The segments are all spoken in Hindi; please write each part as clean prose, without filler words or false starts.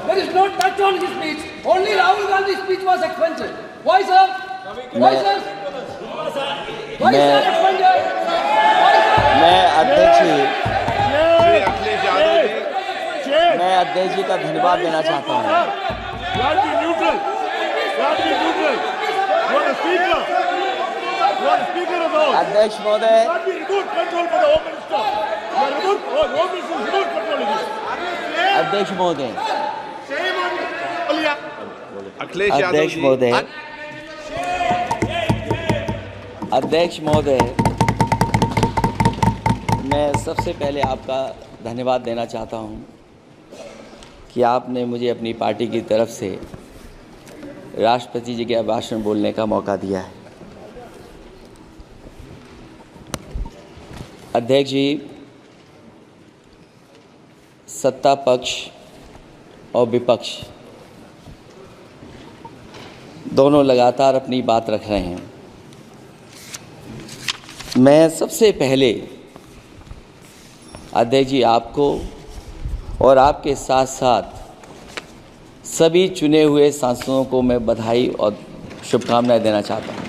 There is no touch on his speech. Only Rahul Gandhi's speech was expunged. Why, sir? Why, sir? Why, sir, expunged? Why, sir? मैं अध्यक्ष जी का धन्यवाद देना चाहता हूँ। अध्यक्ष महोदय, अध्यक्ष महोदय, अध्यक्ष महोदय, अध्यक्ष महोदय, मैं सबसे पहले आपका धन्यवाद देना चाहता हूं कि आपने मुझे अपनी पार्टी की तरफ से राष्ट्रपति जी के भाषण बोलने का मौका दिया है। अध्यक्ष जी, सत्ता पक्ष और विपक्ष दोनों लगातार अपनी बात रख रहे हैं। मैं सबसे पहले अध्यक्ष जी आपको और आपके साथ साथ सभी चुने हुए सांसदों को मैं बधाई और शुभकामनाएं देना चाहता हूं।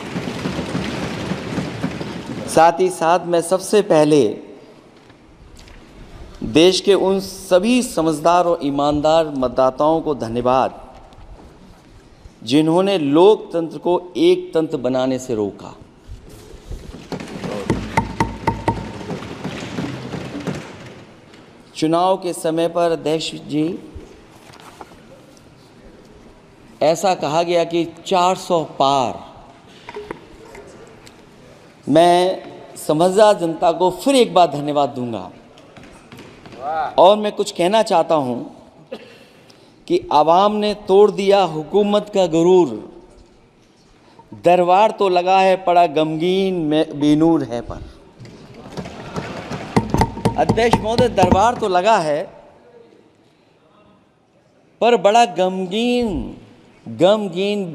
साथ ही साथ मैं सबसे पहले देश के उन सभी समझदार और ईमानदार मतदाताओं को धन्यवाद जिन्होंने लोकतंत्र को एक तंत्र बनाने से रोका। चुनाव के समय पर अध्यक्ष जी ऐसा कहा गया कि 400 पार। मैं समझदार जनता को फिर एक बार धन्यवाद दूंगा और मैं कुछ कहना चाहता हूं कि आवाम ने तोड़ दिया हुकूमत का गुरूर, दरबार तो लगा है पड़ा गमगीन में बेनूर है पर। अध्यक्ष महोदय, दरबार तो लगा है पर बड़ा गमगीन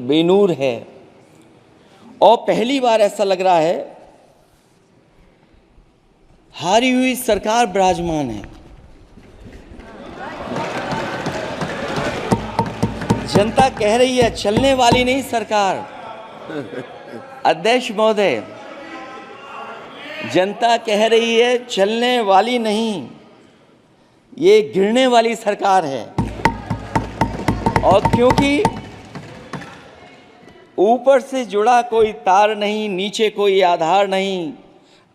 बेनूर है और पहली बार ऐसा लग रहा है हारी हुई सरकार विराजमान है। जनता कह रही है चलने वाली नहीं सरकार। अध्यक्ष महोदय, जनता कह रही है चलने वाली नहीं, ये गिरने वाली सरकार है। और क्योंकि ऊपर से जुड़ा कोई तार नहीं, नीचे कोई आधार नहीं,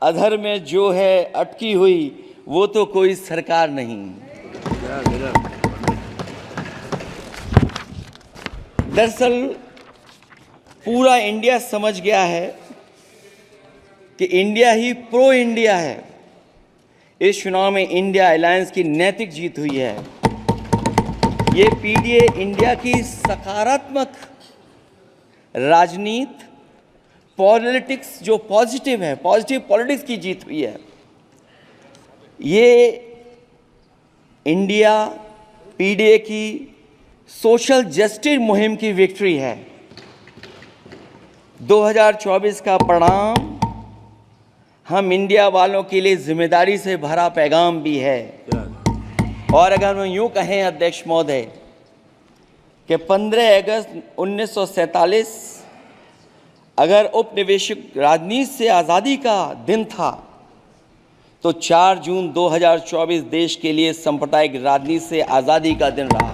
अधर में जो है अटकी हुई वो तो कोई सरकार नहीं। दरअसल पूरा इंडिया समझ गया है कि इंडिया ही प्रो इंडिया है। इस चुनाव में इंडिया अलायंस की नैतिक जीत हुई है। ये पीडीए इंडिया की सकारात्मक राजनीति, पॉलिटिक्स जो पॉजिटिव है, पॉजिटिव पॉलिटिक्स की जीत हुई है। ये इंडिया पीडीए की सोशल जस्टिस मुहिम की विक्ट्री है। 2024 का परिणाम हम इंडिया वालों के लिए जिम्मेदारी से भरा पैगाम भी है। और अगर हम यूँ कहें अध्यक्ष महोदय कि 15 अगस्त 1947 अगर उपनिवेशिक राजनीति से आज़ादी का दिन था तो 4 जून 2024 देश के लिए सांप्रदायिक राजनीति से आज़ादी का दिन रहा।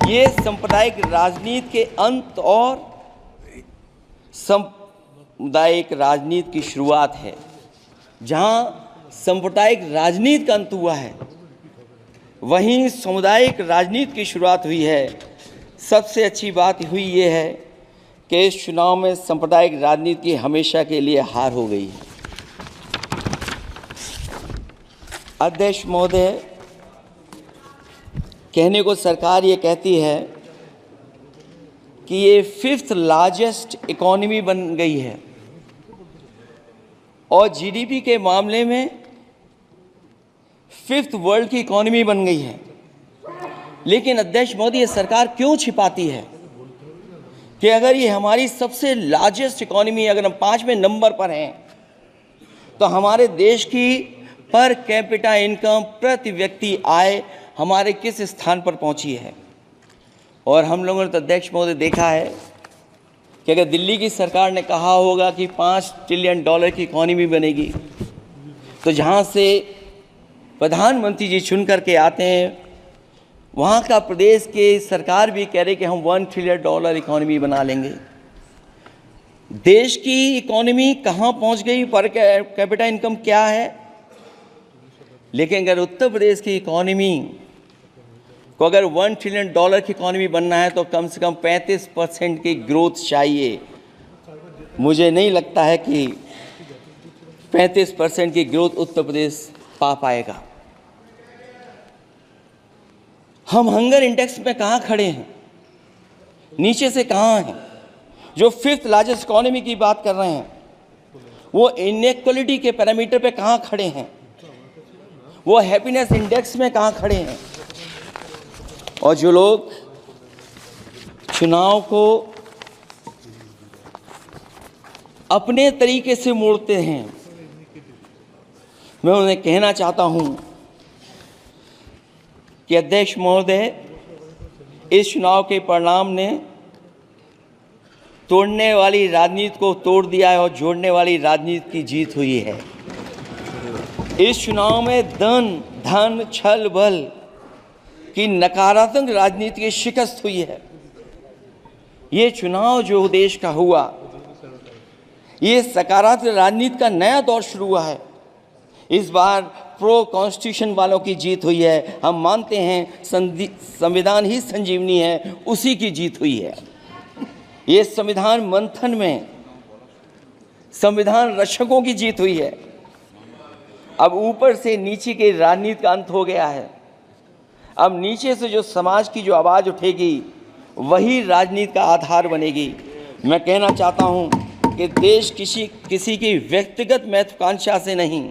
ये सांप्रदायिक राजनीति के अंत और सामुदायिक राजनीति की शुरुआत है। जहां सांप्रदायिक राजनीति का अंत हुआ है वहीं सामुदायिक राजनीति की शुरुआत हुई है। सबसे अच्छी बात हुई ये है कि इस चुनाव में सांप्रदायिक राजनीति की हमेशा के लिए हार हो गई है। अध्यक्ष महोदय, कहने को सरकार ये कहती है कि ये 5th लार्जेस्ट इकोनॉमी बन गई है और जीडीपी के मामले में 5th वर्ल्ड की इकोनॉमी बन गई है। लेकिन अध्यक्ष मोदी, ये सरकार क्यों छिपाती है कि अगर ये हमारी सबसे लार्जेस्ट इकोनॉमी, अगर हम 5वें नंबर पर हैं तो हमारे देश की पर कैपिटा इनकम, प्रति व्यक्ति आय हमारे किस स्थान पर पहुंची है। और हम लोगों ने तो अध्यक्ष महोदय देखा है कि अगर दिल्ली की सरकार ने कहा होगा कि $5 ट्रिलियन की इकॉनमी बनेगी, तो जहां से प्रधानमंत्री जी चुन करके आते हैं, वहाँ का प्रदेश के सरकार भी कह रही कि हम $1 ट्रिलियन इकॉनमी बना लेंगे। देश की इकॉनमी कहाँ पहुँच गई, पर कैपिटा इनकम क्या है। लेकिन अगर उत्तर प्रदेश की इकॉनमी को अगर $1 ट्रिलियन की इकॉनमी बनना है तो कम से कम 35% की ग्रोथ चाहिए। मुझे नहीं लगता है कि 35% की ग्रोथ उत्तर प्रदेश पा पाएगा। हम हंगर इंडेक्स में कहाँ खड़े हैं, नीचे से कहाँ हैं। जो 5th लार्जेस्ट इकॉनमी की बात कर रहे हैं, वो इनइक्वालिटी के पैरामीटर पे कहाँ खड़े हैं, वो हैप्पीनेस इंडेक्स में कहाँ खड़े हैं। और जो लोग चुनाव को अपने तरीके से मोड़ते हैं, मैं उन्हें कहना चाहता हूं कि अध्यक्ष महोदय, इस चुनाव के परिणाम ने तोड़ने वाली राजनीति को तोड़ दिया है और जोड़ने वाली राजनीति की जीत हुई है। इस चुनाव में धन छल बल की नकारात्मक राजनीति की शिकस्त हुई है। ये चुनाव जो देश का हुआ, ये सकारात्मक राजनीति का नया दौर शुरू हुआ है। इस बार प्रो कॉन्स्टिट्यूशन वालों की जीत हुई है। हम मानते हैं संविधान ही संजीवनी है, उसी की जीत हुई है। ये संविधान मंथन में संविधान रक्षकों की जीत हुई है। अब ऊपर से नीचे की राजनीति का अंत हो गया है। अब नीचे से जो समाज की जो आवाज़ उठेगी, वही राजनीति का आधार बनेगी। मैं कहना चाहता हूं कि देश किसी की व्यक्तिगत महत्वाकांक्षा से नहीं,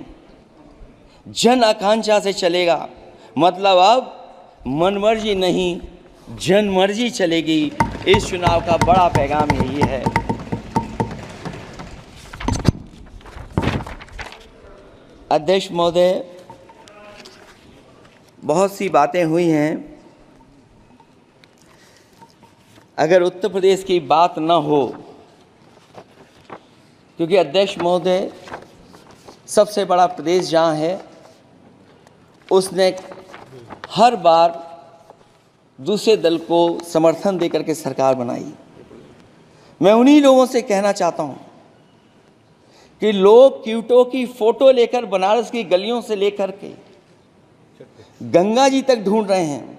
जन आकांक्षा से चलेगा। मतलब अब मनमर्जी नहीं, जनमर्जी चलेगी। इस चुनाव का बड़ा पैगाम यही है। अध्यक्ष महोदय, बहुत सी बातें हुई हैं। अगर उत्तर प्रदेश की बात न हो, क्योंकि अध्यक्ष महोदय सबसे बड़ा प्रदेश जहाँ है, उसने हर बार दूसरे दल को समर्थन देकर के सरकार बनाई। मैं उन्हीं लोगों से कहना चाहता हूँ कि लोग क्यूटो की फोटो लेकर बनारस की गलियों से लेकर के गंगा जी तक ढूंढ रहे हैं।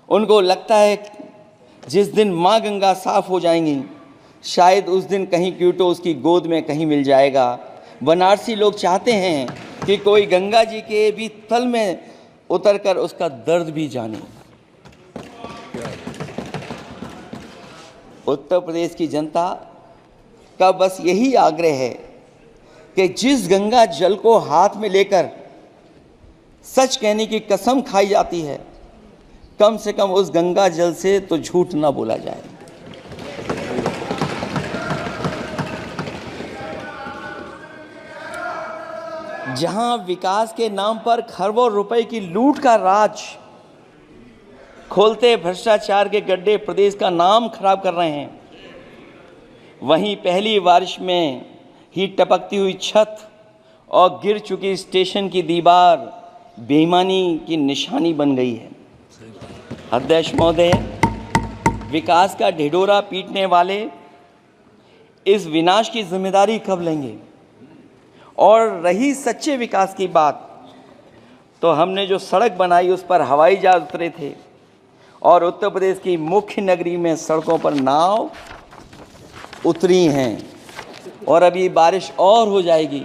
उनको लगता है जिस दिन माँ गंगा साफ हो जाएंगी, शायद उस दिन कहीं क्यूटो उसकी गोद में कहीं मिल जाएगा। बनारसी लोग चाहते हैं कि कोई गंगा जी के भी तल में उतरकर उसका दर्द भी जाने। उत्तर प्रदेश की जनता का बस यही आग्रह है कि जिस गंगा जल को हाथ में लेकर सच कहने की कसम खाई जाती है, कम से कम उस गंगा जल से तो झूठ ना बोला जाए। जहां विकास के नाम पर खरबों रुपए की लूट का राज खोलते भ्रष्टाचार के गड्ढे प्रदेश का नाम खराब कर रहे हैं, वहीं पहली बारिश में ही टपकती हुई छत और गिर चुकी स्टेशन की दीवार बेईमानी की निशानी बन गई है। अध्यक्ष महोदय, विकास का ढिढोरा पीटने वाले इस विनाश की जिम्मेदारी कब लेंगे? और रही सच्चे विकास की बात, तो हमने जो सड़क बनाई उस पर हवाई जहाज उतरे थे और उत्तर प्रदेश की मुख्य नगरी में सड़कों पर नाव उतरी हैं। और अभी बारिश और हो जाएगी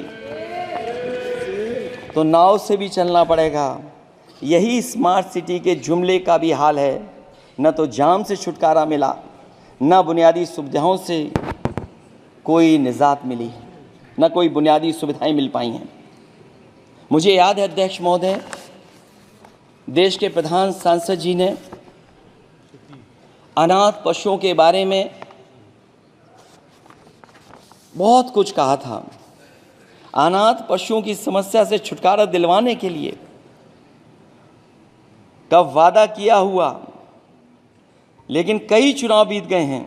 तो नाव से भी चलना पड़ेगा। यही स्मार्ट सिटी के जुमले का भी हाल है। न तो जाम से छुटकारा मिला, न बुनियादी सुविधाओं से कोई निजात मिली, न कोई बुनियादी सुविधाएं मिल पाई हैं। मुझे याद है अध्यक्ष महोदय, देश के प्रधान सांसद जी ने अनाथ पशुओं के बारे में बहुत कुछ कहा था। अनाथ पशुओं की समस्या से छुटकारा दिलवाने के लिए का वादा किया हुआ, लेकिन कई चुनाव बीत गए हैं,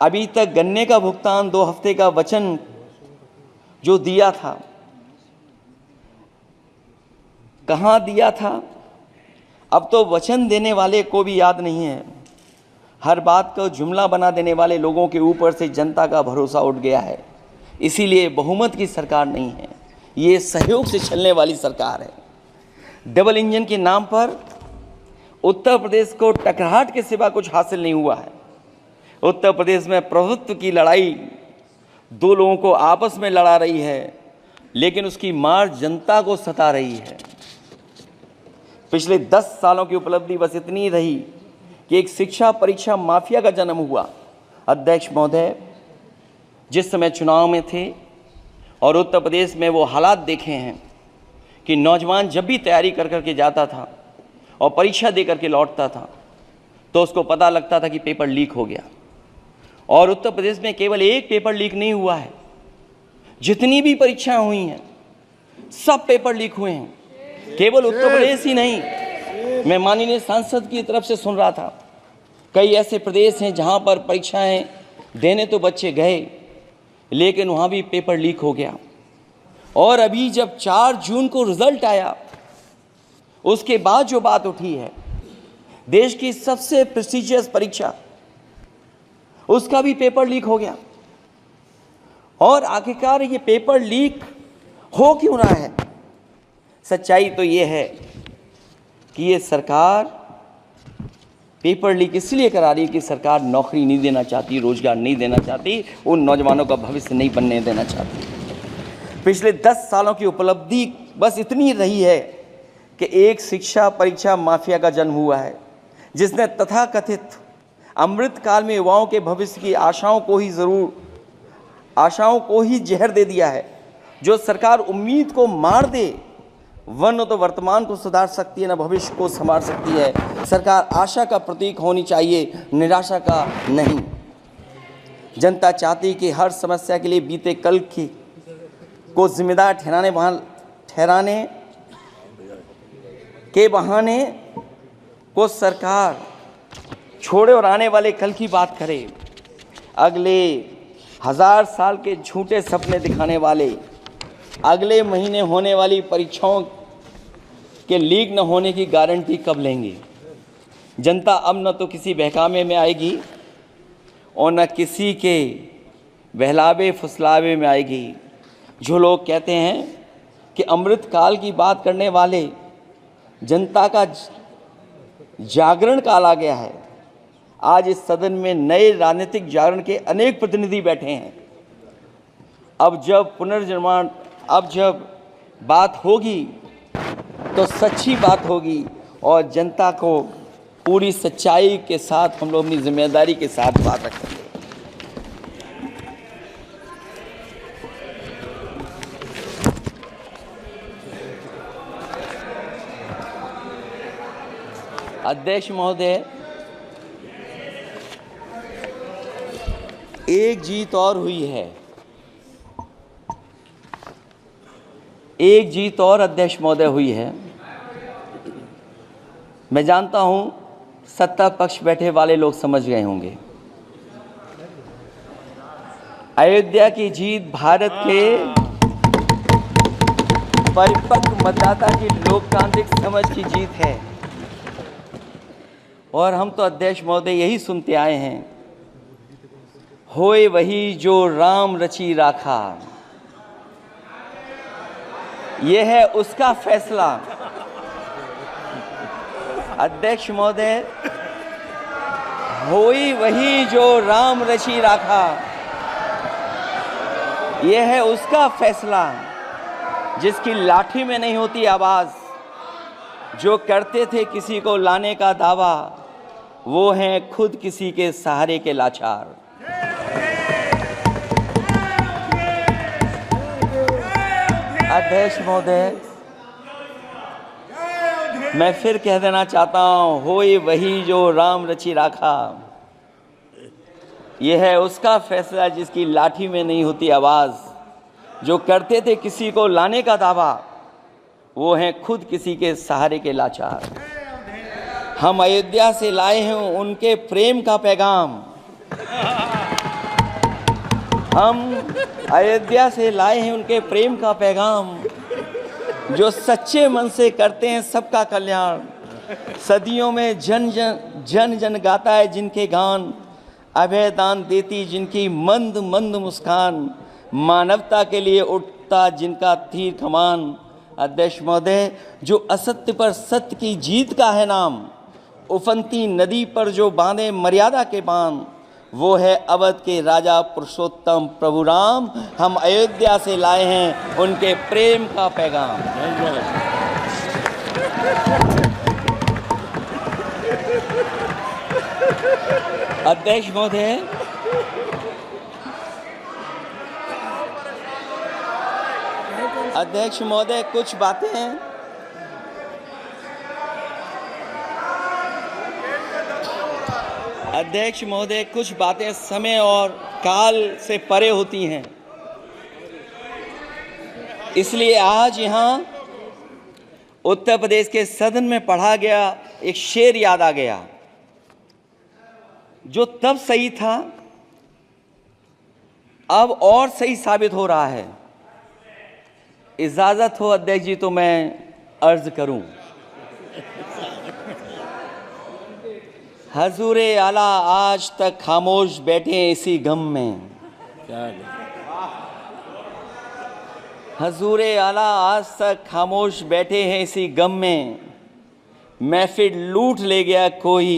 अभी तक गन्ने का भुगतान 2 हफ्ते का वचन जो दिया था, कहाँ दिया था? अब तो वचन देने वाले को भी याद नहीं है। हर बात को जुमला बना देने वाले लोगों के ऊपर से जनता का भरोसा उठ गया है। इसीलिए बहुमत की सरकार नहीं है, ये सहयोग से चलने वाली सरकार है। डबल इंजन के नाम पर उत्तर प्रदेश को टकराहट के सिवा कुछ हासिल नहीं हुआ है। उत्तर प्रदेश में प्रभुत्व की लड़ाई 2 लोगों को आपस में लड़ा रही है, लेकिन उसकी मार जनता को सता रही है। पिछले 10 सालों की उपलब्धि बस इतनी रही कि एक शिक्षा परीक्षा माफिया का जन्म हुआ। अध्यक्ष महोदय, जिस समय चुनाव में थे और उत्तर प्रदेश में वो हालात देखे हैं कि नौजवान जब भी तैयारी कर करके जाता था और परीक्षा दे करके लौटता था तो उसको पता लगता था कि पेपर लीक हो गया। और उत्तर प्रदेश में केवल एक पेपर लीक नहीं हुआ है, जितनी भी परीक्षाएं हुई हैं सब पेपर लीक हुए हैं। केवल उत्तर प्रदेश ही नहीं, मैं माननीय सांसद की तरफ से सुन रहा था, कई ऐसे प्रदेश हैं जहां पर परीक्षाएं देने तो बच्चे गए, लेकिन वहां भी पेपर लीक हो गया। और अभी जब 4 जून को रिजल्ट आया, उसके बाद जो बात उठी है, देश की सबसे प्रेस्टिजियस परीक्षा, उसका भी पेपर लीक हो गया। और आखिरकार ये पेपर लीक हो क्यों रहा है? सच्चाई तो ये है कि ये सरकार पेपर लीक इसलिए करा रही है कि सरकार नौकरी नहीं देना चाहती, रोजगार नहीं देना चाहती, उन नौजवानों का भविष्य नहीं बनने देना चाहती। पिछले 10 सालों की उपलब्धि बस इतनी रही है कि एक शिक्षा परीक्षा माफिया का जन्म हुआ है, जिसने तथाकथित अमृतकाल में युवाओं के भविष्य की आशाओं को ही जहर दे दिया है। जो सरकार उम्मीद को मार दे, वह न तो वर्तमान को सुधार सकती है, न भविष्य को संवार सकती है। सरकार आशा का प्रतीक होनी चाहिए, निराशा का नहीं। जनता चाहती कि हर समस्या के लिए बीते कल की को जिम्मेदार ठहराने के बहाने को सरकार छोड़े और आने वाले कल की बात करे। अगले 1000 साल के झूठे सपने दिखाने वाले अगले महीने होने वाली परीक्षाओं के लीक न होने की गारंटी कब लेंगे? जनता अब न तो किसी बहकावे में आएगी और न किसी के बहलावे फुसलावे में आएगी। जो लोग कहते हैं कि अमृतकाल की बात करने वाले, जनता का जागरण काल आ गया है। आज इस सदन में नए राजनीतिक जागरण के अनेक प्रतिनिधि बैठे हैं। अब जब बात होगी तो सच्ची बात होगी और जनता को पूरी सच्चाई के साथ हम लोग अपनी जिम्मेदारी के साथ बात रखेंगे। अध्यक्ष महोदय, एक जीत और हुई है, एक जीत और अध्यक्ष महोदय हुई है। मैं जानता हूं सत्ता पक्ष बैठे वाले लोग समझ गए होंगे। अयोध्या की जीत भारत के परिपक्व मतदाता की लोकतांत्रिक समझ की जीत है। और हम तो अध्यक्ष महोदय यही सुनते आए हैं, होए वही जो राम रची राखा, यह है उसका फैसला। अध्यक्ष महोदय, होई वही जो राम रची राखा, यह है उसका फैसला, जिसकी लाठी में नहीं होती आवाज। जो करते थे किसी को लाने का दावा, वो हैं खुद किसी के सहारे के लाचार। अध्यक्ष महोदय, मैं फिर कह देना चाहता हूं, होए वही जो राम रची राखा, यह है उसका फैसला जिसकी लाठी में नहीं होती आवाज। जो करते थे किसी को लाने का दावा, वो हैं खुद किसी के सहारे के लाचार। हम अयोध्या से लाए हैं उनके प्रेम का पैगाम। हम अयोध्या से लाए हैं उनके प्रेम का पैगाम, जो सच्चे मन से करते हैं सबका कल्याण। सदियों में जन जन गाता है जिनके गान, अभय दान देती जिनकी मंद मंद मुस्कान, मानवता के लिए उठता जिनका तीर कमान। अध्यक्ष महोदय, जो असत्य पर सत्य की जीत का है नाम, उफनती नदी पर जो बांधे मर्यादा के बांध, वो है अवध के राजा पुरुषोत्तम प्रभु राम। हम अयोध्या से लाए हैं उनके प्रेम का पैगाम। अध्यक्ष महोदय, अध्यक्ष महोदय, कुछ बातें हैं। अध्यक्ष महोदय, कुछ बातें समय और काल से परे होती हैं, इसलिए आज यहाँ उत्तर प्रदेश के सदन में पढ़ा गया एक शेर याद आ गया, जो तब सही था अब और सही साबित हो रहा है। इजाजत हो अध्यक्ष जी तो मैं अर्ज करूं। हजूरे आला आज तक खामोश बैठे इसी गम में, हजूरे आला आज तक खामोश बैठे हैं इसी गम में, महफिल लूट ले गया कोई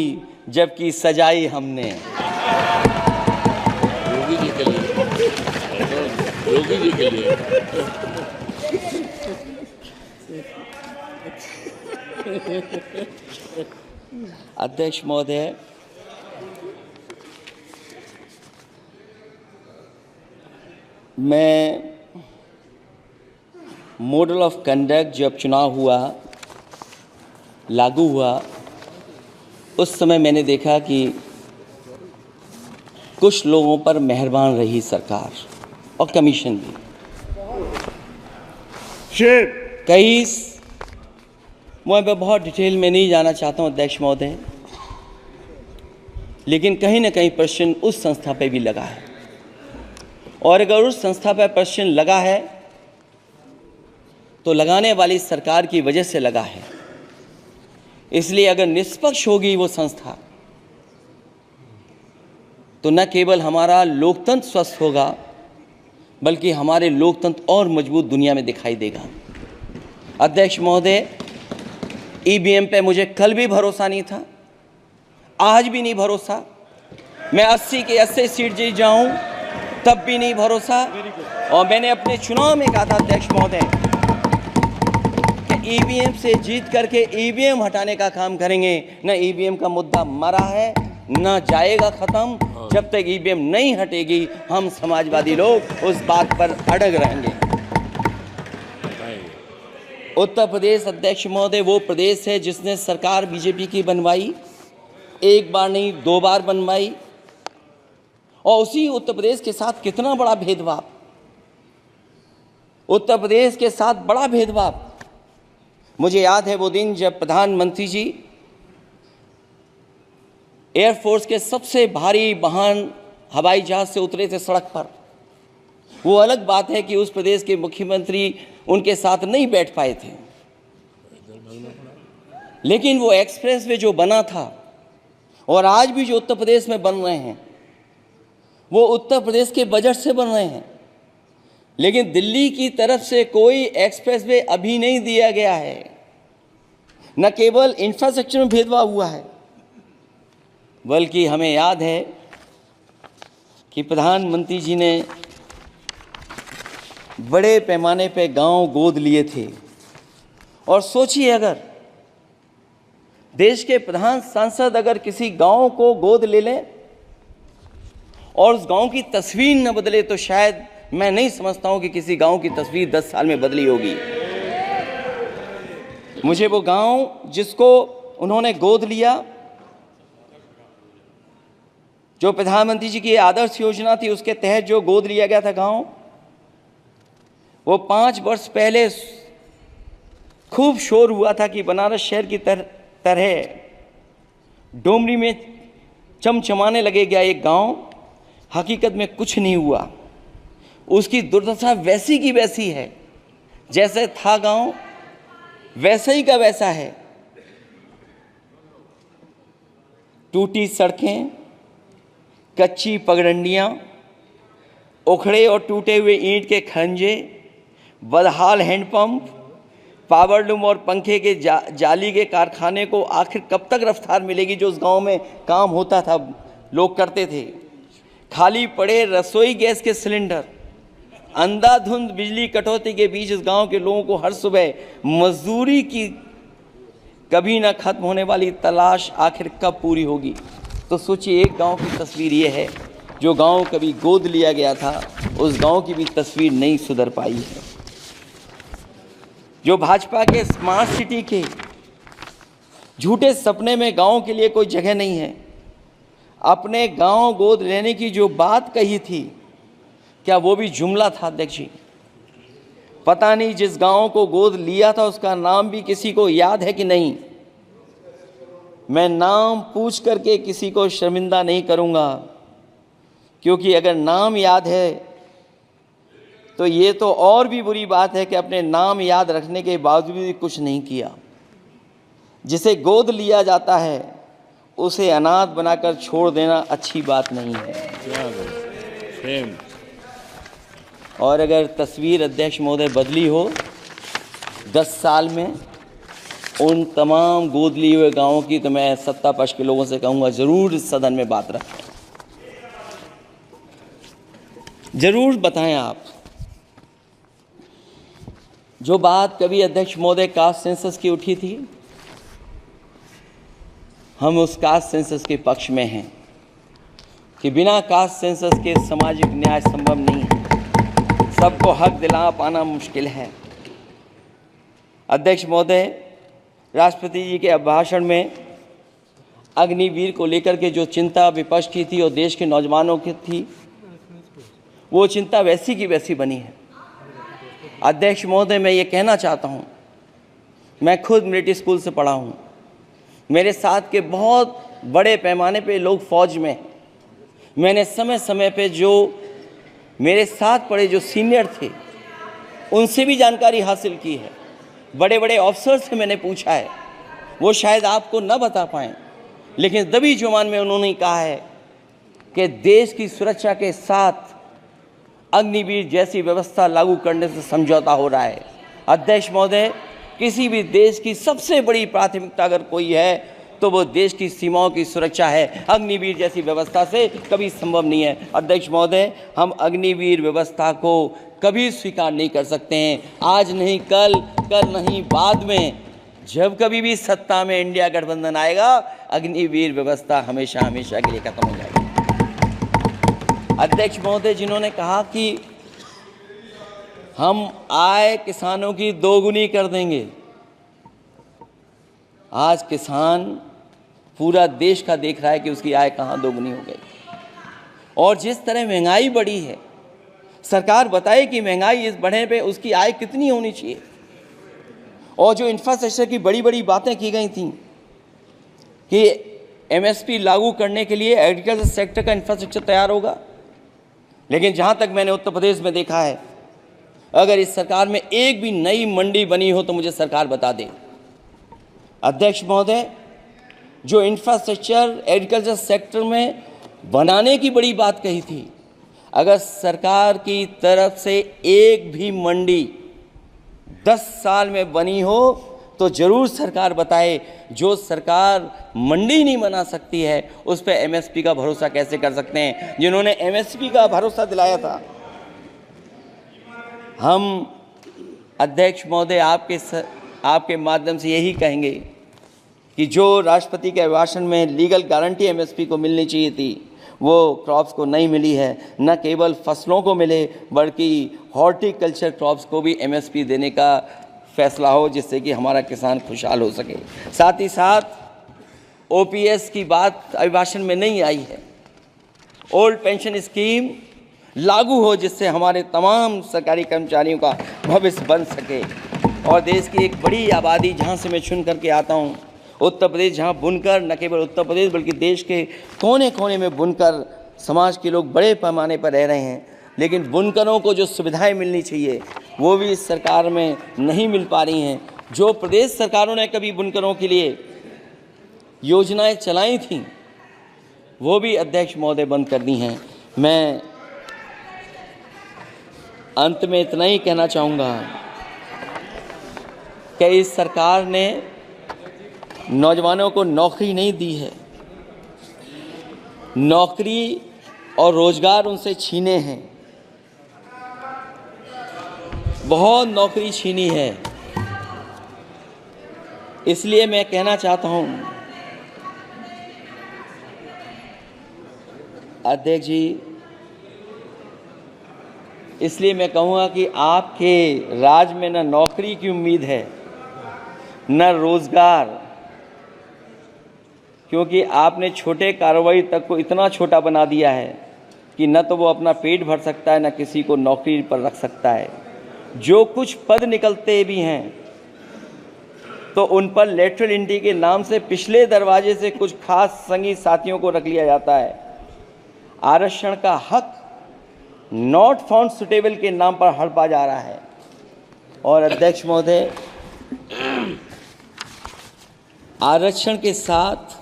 जबकि सजाई हमने। योगी जी के लिए, योगी जी के लिए। अध्यक्ष महोदय, मैं मॉडल ऑफ कंडक्ट जब चुनाव हुआ, लागू हुआ, उस समय मैंने देखा कि कुछ लोगों पर मेहरबान रही सरकार और कमीशन भी। कई मैं बहुत डिटेल में नहीं जाना चाहता हूं अध्यक्ष महोदय, लेकिन कहीं ना कहीं प्रश्न उस संस्था पे भी लगा है, और अगर उस संस्था पर प्रश्न लगा है तो लगाने वाली सरकार की वजह से लगा है। इसलिए अगर निष्पक्ष होगी वो संस्था तो न केवल हमारा लोकतंत्र स्वस्थ होगा, बल्कि हमारे लोकतंत्र और मजबूत दुनिया में दिखाई देगा। अध्यक्ष महोदय, ईवीएम पे मुझे कल भी भरोसा नहीं था, आज भी नहीं भरोसा। मैं 80 के 80 सीट जीत जाऊं तब भी नहीं भरोसा। और मैंने अपने चुनाव में कहा था अध्यक्ष महोदय कि ईवीएम से जीत करके ईवीएम हटाने का काम करेंगे। न ईवीएम का मुद्दा मरा है न जाएगा खत्म। जब तक ईवीएम नहीं हटेगी हम समाजवादी लोग उस बात पर अड़ग रहेंगे। उत्तर प्रदेश अध्यक्ष महोदय वो प्रदेश है जिसने सरकार बीजेपी की बनवाई, एक बार नहीं 2 बार बनवाई, और उसी उत्तर प्रदेश के साथ कितना बड़ा भेदभाव, उत्तर प्रदेश के साथ बड़ा भेदभाव। मुझे याद है वो दिन जब प्रधानमंत्री जी एयरफोर्स के सबसे भारी वाहन हवाई जहाज से उतरे थे सड़क पर। वो अलग बात है कि उस प्रदेश के मुख्यमंत्री उनके साथ नहीं बैठ पाए थे, लेकिन वो एक्सप्रेसवे जो बना था और आज भी जो उत्तर प्रदेश में बन रहे हैं वो उत्तर प्रदेश के बजट से बन रहे हैं। लेकिन दिल्ली की तरफ से कोई एक्सप्रेसवे अभी नहीं दिया गया है। न केवल इंफ्रास्ट्रक्चर में भेदभाव हुआ है, बल्कि हमें याद है कि प्रधानमंत्री जी ने बड़े पैमाने पे गांव गोद लिए थे। और सोचिए, अगर देश के प्रधान सांसद अगर किसी गांव को गोद ले लें और उस गांव की तस्वीर न बदले, तो शायद मैं नहीं समझता हूं कि किसी गांव की तस्वीर 10 साल में बदली होगी। मुझे वो गांव जिसको उन्होंने गोद लिया, जो प्रधानमंत्री जी की आदर्श योजना थी उसके तहत जो गोद लिया गया था गांव, वो 5 वर्ष पहले खूब शोर हुआ था कि बनारस शहर की तरह डोमरी में चमचमाने लगेगा एक गांव, हकीकत में कुछ नहीं हुआ। उसकी दुर्दशा वैसी की वैसी है, जैसे था गांव वैसा ही का वैसा है। टूटी सड़कें, कच्ची पगडंडियां, उखड़े और टूटे हुए ईंट के खंजे, बदहाल हैंडपंप, पावरलूम और पंखे के जाली के कारखाने को आखिर कब तक रफ्तार मिलेगी जो उस गांव में काम होता था, लोग करते थे। खाली पड़े रसोई गैस के सिलेंडर, अंधाधुंध बिजली कटौती के बीच इस गांव के लोगों को हर सुबह मजदूरी की कभी ना खत्म होने वाली तलाश आखिर कब पूरी होगी। तो सोचिए, एक गांव की तस्वीर ये है। जो गांव कभी गोद लिया गया था, उस गांव की भी तस्वीर नहीं सुधर पाई है। जो भाजपा के स्मार्ट सिटी के झूठे सपने में गांव के लिए कोई जगह नहीं है। अपने गांव गोद लेने की जो बात कही थी, क्या वो भी जुमला था अध्यक्ष जी? पता नहीं जिस गांव को गोद लिया था उसका नाम भी किसी को याद है कि नहीं। मैं नाम पूछ करके किसी को शर्मिंदा नहीं करूंगा, क्योंकि अगर नाम याद है तो ये तो और भी बुरी बात है कि अपने नाम याद रखने के बावजूद भी कुछ नहीं किया। जिसे गोद लिया जाता है उसे अनाथ बनाकर छोड़ देना अच्छी बात नहीं है। और अगर तस्वीर अध्यक्ष महोदय बदली हो 10 साल में उन तमाम गोद लिए हुए गांवों की, तो मैं सत्ता पक्ष के लोगों से कहूँगा ज़रूर इस सदन में बात रखें, ज़रूर बताएं आप। जो बात कभी अध्यक्ष महोदय कास्ट सेंसस की उठी थी, हम उस कास्ट सेंसस के पक्ष में हैं कि बिना कास्ट सेंसस के सामाजिक न्याय संभव नहीं है। सबको हक दिला पाना मुश्किल है। अध्यक्ष महोदय, राष्ट्रपति जी के अभिभाषण में अग्निवीर को लेकर के जो चिंता विपक्ष की थी और देश के नौजवानों की थी, वो चिंता वैसी की वैसी बनी है। अध्यक्ष महोदय, मैं ये कहना चाहता हूँ, मैं खुद मिलिट्री स्कूल से पढ़ा हूँ। मेरे साथ के बहुत बड़े पैमाने पे लोग फौज में। मैंने समय समय पे जो मेरे साथ पढ़े जो सीनियर थे उनसे भी जानकारी हासिल की है। बड़े बड़े ऑफिसर से मैंने पूछा है, वो शायद आपको न बता पाएँ, लेकिन दबी जुबान में उन्होंने कहा है कि देश की सुरक्षा के साथ अग्निवीर जैसी व्यवस्था लागू करने से समझौता हो रहा है। अध्यक्ष महोदय, किसी भी देश की सबसे बड़ी प्राथमिकता अगर कोई है तो वो देश की सीमाओं की सुरक्षा है। अग्निवीर जैसी व्यवस्था से कभी संभव नहीं है। अध्यक्ष महोदय, हम अग्निवीर व्यवस्था को कभी स्वीकार नहीं कर सकते हैं। आज नहीं कल, कल नहीं बाद में, जब कभी भी सत्ता में इंडिया गठबंधन आएगा, अग्निवीर व्यवस्था हमेशा हमेशा के लिए खत्म हो जाएगी। अध्यक्ष महोदय, जिन्होंने कहा कि हम आय किसानों की दोगुनी कर देंगे, आज किसान पूरा देश का देख रहा है कि उसकी आय कहाँ दोगुनी हो गई। और जिस तरह महंगाई बढ़ी है, सरकार बताए कि महंगाई इस बढ़ने पे उसकी आय कितनी होनी चाहिए। और जो इंफ्रास्ट्रक्चर की बड़ी बड़ी बातें की गई थी कि एमएसपी लागू करने के लिए एग्रीकल्चर सेक्टर का इंफ्रास्ट्रक्चर तैयार होगा, लेकिन जहाँ तक मैंने उत्तर प्रदेश में देखा है, अगर इस सरकार में एक भी नई मंडी बनी हो तो मुझे सरकार बता दे। अध्यक्ष महोदय, जो इंफ्रास्ट्रक्चर एग्रीकल्चर सेक्टर में बनाने की बड़ी बात कही थी, अगर सरकार की तरफ से एक भी मंडी 10 साल में बनी हो तो ज़रूर सरकार बताए। जो सरकार मंडी नहीं बना सकती है उस पर एमएसपी का भरोसा कैसे कर सकते हैं, जिन्होंने एमएसपी का भरोसा दिलाया था। हम अध्यक्ष महोदय आपके माध्यम से यही कहेंगे कि जो राष्ट्रपति के अभिभाषण में लीगल गारंटी एमएसपी को मिलनी चाहिए थी, वो क्रॉप्स को नहीं मिली है। न केवल फसलों को मिले बल्कि हॉर्टिकल्चर क्रॉप्स को भी एमएसपी देने का फैसला हो, जिससे कि हमारा किसान खुशहाल हो सके। साथ ही साथ ओपीएस की बात अभिभाषण में नहीं आई है। ओल्ड पेंशन स्कीम लागू हो, जिससे हमारे तमाम सरकारी कर्मचारियों का भविष्य बन सके। और देश की एक बड़ी आबादी, जहाँ से मैं चुन करके आता हूँ, उत्तर प्रदेश जहां बुनकर, न केवल उत्तर प्रदेश बल्कि देश के कोने कोने में बुनकर समाज के लोग बड़े पैमाने पर रह रहे हैं, लेकिन बुनकरों को जो सुविधाएं मिलनी चाहिए वो भी इस सरकार में नहीं मिल पा रही हैं। जो प्रदेश सरकारों ने कभी बुनकरों के लिए योजनाएं चलाई थीं वो भी अध्यक्ष महोदय बंद कर दी हैं। मैं अंत में इतना ही कहना चाहूँगा कि इस सरकार ने नौजवानों को नौकरी नहीं दी है, नौकरी और रोजगार उनसे छीने हैं, बहुत नौकरी छीनी है। इसलिए मैं कहना चाहता हूं अध्यक्ष जी, इसलिए मैं कहूँगा कि आपके राज में न नौकरी की उम्मीद है न रोजगार, क्योंकि आपने छोटे कारोबारी तक को इतना छोटा बना दिया है कि न तो वो अपना पेट भर सकता है न किसी को नौकरी पर रख सकता है। जो कुछ पद निकलते भी हैं तो उन पर लेटरल एंट्री के नाम से पिछले दरवाजे से कुछ खास संगी साथियों को रख लिया जाता है। आरक्षण का हक नॉट फाउंड सुटेबल के नाम पर हड़पा जा रहा है। और अध्यक्ष महोदय, आरक्षण के साथ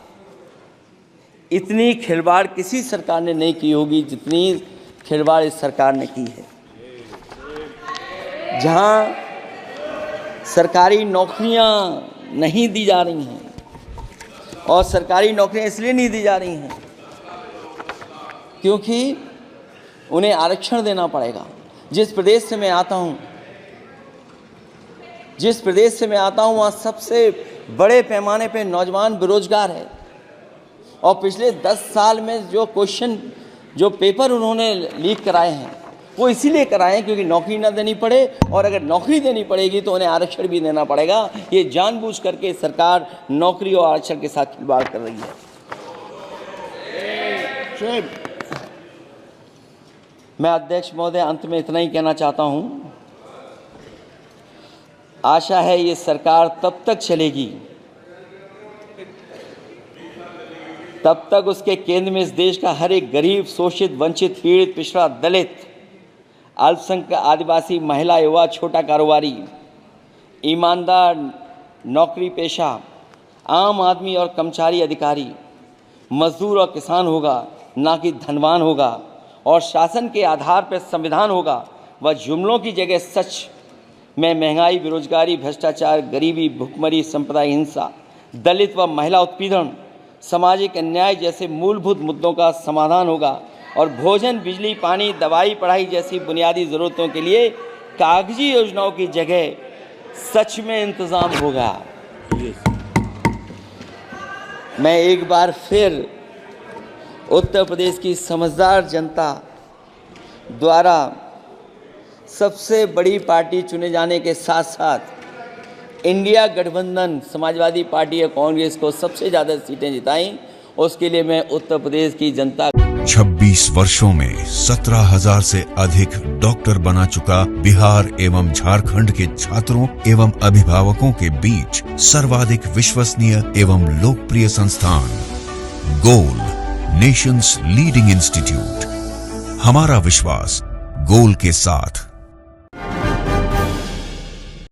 इतनी खिलवाड़ किसी सरकार ने नहीं की होगी जितनी खिलवाड़ इस सरकार ने की है। जहां सरकारी नौकरियां नहीं दी जा रही हैं, और सरकारी नौकरियां इसलिए नहीं दी जा रही हैं क्योंकि उन्हें आरक्षण देना पड़ेगा। जिस प्रदेश से मैं आता हूं वहाँ सबसे बड़े पैमाने पे नौजवान बेरोजगार है, और पिछले 10 साल में जो पेपर उन्होंने लीक कराए हैं वो इसीलिए कराए हैं क्योंकि नौकरी ना देनी पड़े, और अगर नौकरी देनी पड़ेगी तो उन्हें आरक्षण भी देना पड़ेगा। ये जानबूझ करके सरकार नौकरी और आरक्षण के साथ खिलवाड़ कर रही है। मैं अध्यक्ष महोदय अंत में इतना ही कहना चाहता हूं, आशा है ये सरकार तब तक चलेगी तब तक उसके केंद्र में इस देश का हर एक गरीब, शोषित, वंचित, पीड़ित, पिछड़ा, दलित, अल्पसंख्यक, आदिवासी, महिला, युवा, छोटा कारोबारी, ईमानदार, नौकरी पेशा, आम आदमी और कर्मचारी अधिकारी, मजदूर और किसान होगा, ना कि धनवान होगा। और शासन के आधार पर संविधान होगा। वह जुमलों की जगह सच में महंगाई, बेरोजगारी, भ्रष्टाचार, गरीबी, भुखमरी, सांप्रदायिक हिंसा, दलित व महिला उत्पीड़न, सामाजिक अन्याय जैसे मूलभूत मुद्दों का समाधान होगा। और भोजन, बिजली, पानी, दवाई, पढ़ाई जैसी बुनियादी ज़रूरतों के लिए कागजी योजनाओं की जगह सच में इंतज़ाम होगा। मैं एक बार फिर उत्तर प्रदेश की समझदार जनता द्वारा सबसे बड़ी पार्टी चुने जाने के साथ साथ इंडिया गठबंधन समाजवादी पार्टी और कांग्रेस को सबसे ज़्यादा सीटें जिताई, उसके लिए मैं उत्तर प्रदेश की जनता 26 वर्षों में 17,000 से अधिक डॉक्टर बना चुका बिहार एवं झारखंड के छात्रों एवं अभिभावकों के बीच सर्वाधिक विश्वसनीय एवं लोकप्रिय संस्थान गोल, नेशंस लीडिंग इंस्टीट्यूट। हमारा विश्वास गोल के साथ।